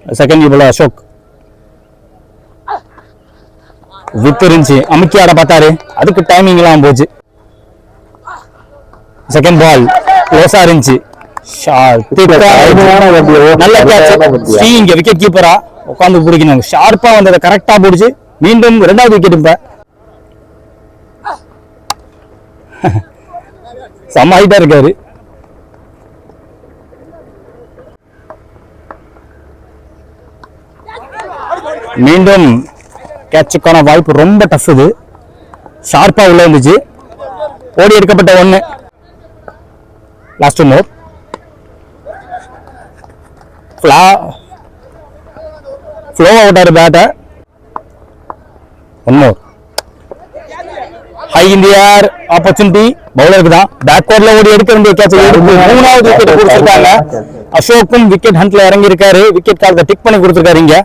Second ball Ashok with இருந்துச்சு, அமுக்கி ஆட பார்த்தாரு, அதுக்கு டைமிங் எல்லாம் போச்சு. செகண்ட் பால் க்ளோஸா இருந்துச்சு, நல்ல கேட்ச். இங்க விக்கெட் கீப்பரா உட்காந்து பிடிக்கணும், ஷார்ப்பா வந்ததை கரெக்டா பிடிச்சு மீண்டும் 2வது விக்கெட். இப்ப செம்ம ஹைட்டா இருக்காரு. மீண்டும் கேட்சுக்கான வாய்ப்பு ரொம்ப டஃப். இது ஷார்ப்பா உள்ள இருந்துச்சு, ஓடி எடுக்கப்பட்ட 1. லாஸ்ட் மோர் ஃப்ளோ அவுட்டாரு பேட்டை. 1 more high in the air opportunity. பவுலருக்கு தான் பேக்வர்ட்ல ஓடி எடுக்க வேண்டிய கேட்ச். 3வது விக்கெட் கொடுத்திருக்காங்க. அசோக்கும் விக்கெட் ஹண்ட்ல இறங்கி இருக்காரு, விக்கெட் காலத்தை டிக் பண்ணி கொடுத்திருக்காரு. இங்க